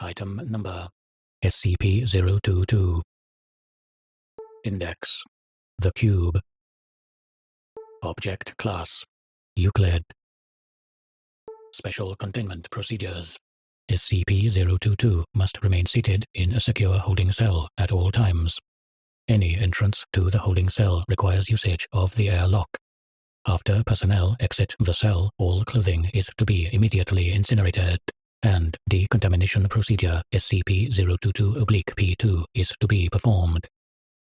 Item number SCP-022. Index: The Cube. Object Class: Euclid. Special Containment Procedures: SCP-022 must remain seated in a secure holding cell at all times. Any entrance to the holding cell requires usage of the airlock. After personnel exit the cell, all clothing is to be immediately incinerated, and decontamination procedure SCP-022-P2 is to be performed.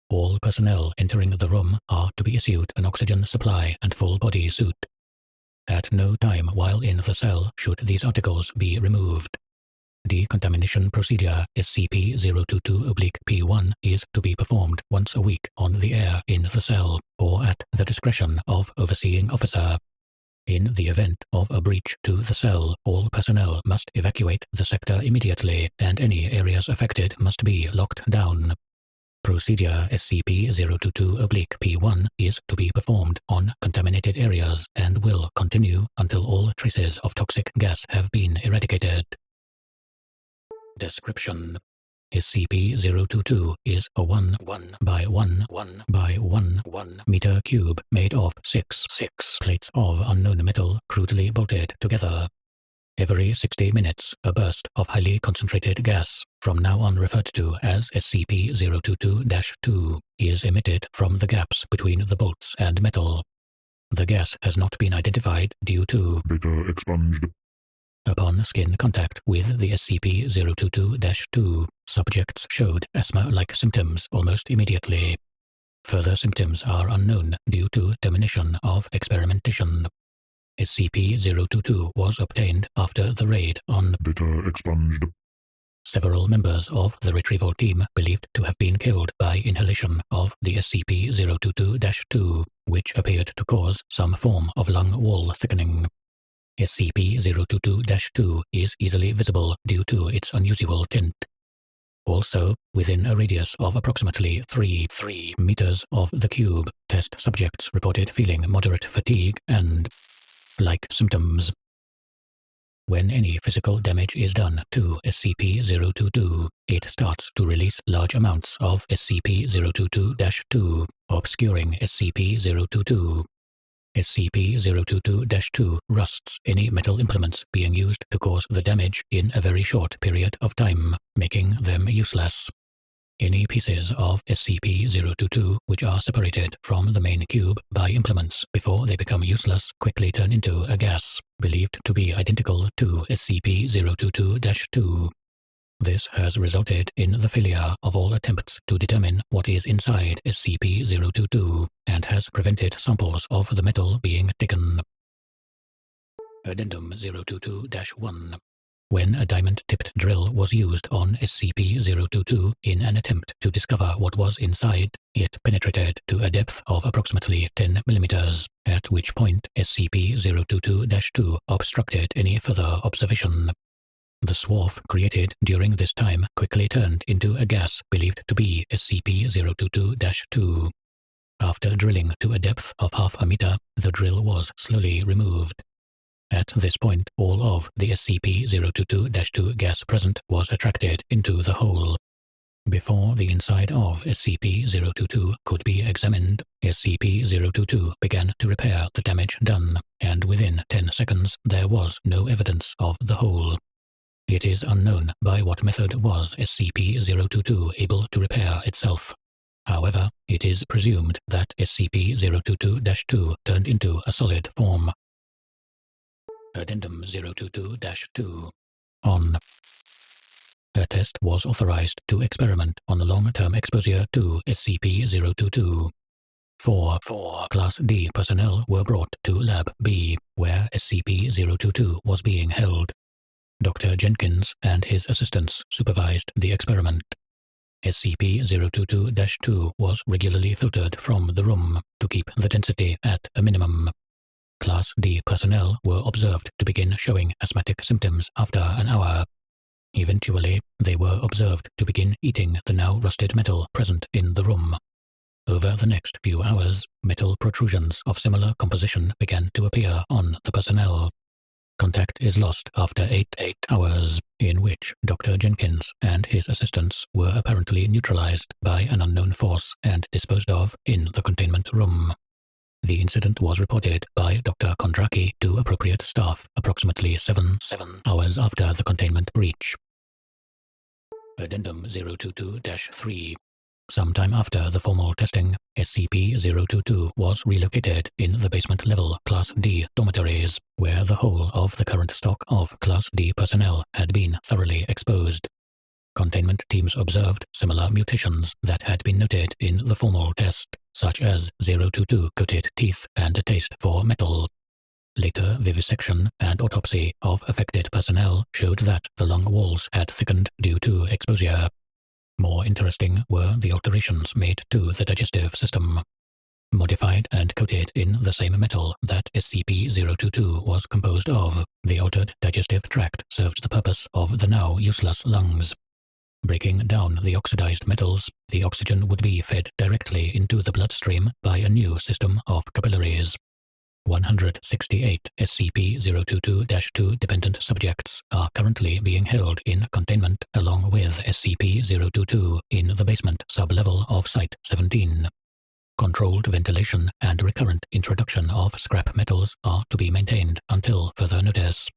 All personnel entering the room are to be issued an oxygen supply and full-body suit. At no time while in the cell should these articles be removed. Decontamination procedure SCP-022-P1 is to be performed once a week on the air in the cell or at the discretion of overseeing officer. In the event of a breach to the cell, all personnel must evacuate the sector immediately and any areas affected must be locked down. Procedure SCP-022-P1 is to be performed on contaminated areas and will continue until all traces of toxic gas have been eradicated. Description: SCP-022 is a 1 by 1 by 1 meter cube made of 6 plates of unknown metal crudely bolted together. Every 60 minutes, a burst of highly concentrated gas, from now on referred to as SCP-022-2, is emitted from the gaps between the bolts and metal. The gas has not been identified due to data expunged. Upon skin contact with the SCP-022-2, subjects showed asthma-like symptoms almost immediately. Further symptoms are unknown due to termination of experimentation. SCP-022 was obtained after the raid on Data expunged. Several members of the retrieval team believed to have been killed by inhalation of the SCP-022-2, which appeared to cause some form of lung wall thickening. SCP-022-2 is easily visible due to its unusual tint. Also, within a radius of approximately 3 meters of the cube, test subjects reported feeling moderate fatigue and like symptoms. When any physical damage is done to SCP-022, it starts to release large amounts of SCP-022-2, obscuring SCP-022. SCP-022-2 rusts any metal implements being used to cause the damage in a very short period of time, making them useless. Any pieces of SCP-022 which are separated from the main cube by implements before they become useless quickly turn into a gas, believed to be identical to SCP-022-2. This has resulted in the failure of all attempts to determine what is inside SCP-022 and has prevented samples of the metal being taken. Addendum 022-1. When a diamond-tipped drill was used on SCP-022 in an attempt to discover what was inside, it penetrated to a depth of approximately 10 mm, at which point SCP-022-2 obstructed any further observation. The swarf created during this time quickly turned into a gas believed to be SCP-022-2. After drilling to a depth of half a meter, the drill was slowly removed. At this point, all of the SCP-022-2 gas present was attracted into the hole. Before the inside of SCP-022 could be examined, SCP-022 began to repair the damage done, and within 10 seconds there was no evidence of the hole. It is unknown by what method was SCP-022 able to repair itself. However, it is presumed that SCP-022-2 turned into a solid form. Addendum 022-2. On. A test was authorized to experiment on long-term exposure to SCP-022. 4 Class D personnel were brought to Lab B, where SCP-022 was being held. Dr. Jenkins and his assistants supervised the experiment. SCP-022-2 was regularly filtered from the room to keep the density at a minimum. Class D personnel were observed to begin showing asthmatic symptoms after an hour. Eventually, they were observed to begin eating the now rusted metal present in the room. Over the next few hours, metal protrusions of similar composition began to appear on the personnel. Contact is lost after 8 hours, in which Dr. Jenkins and his assistants were apparently neutralized by an unknown force and disposed of in the containment room. The incident was reported by Dr. Kondraki to appropriate staff approximately 7 hours after the containment breach. Addendum 022-3. Sometime after the formal testing, SCP-022 was relocated in the basement level Class D dormitories, where the whole of the current stock of Class D personnel had been thoroughly exposed. Containment teams observed similar mutations that had been noted in the formal test, such as 022-coated teeth and a taste for metal. Later vivisection and autopsy of affected personnel showed that the lung walls had thickened due to exposure. More interesting were the alterations made to the digestive system. Modified and coated in the same metal that SCP-022 was composed of, the altered digestive tract served the purpose of the now useless lungs. Breaking down the oxidized metals, the oxygen would be fed directly into the bloodstream by a new system of capillaries. 168 SCP-022-2 dependent subjects are currently being held in containment along with SCP-022 in the basement sub-level of Site-17. Controlled ventilation and recurrent introduction of scrap metals are to be maintained until further notice.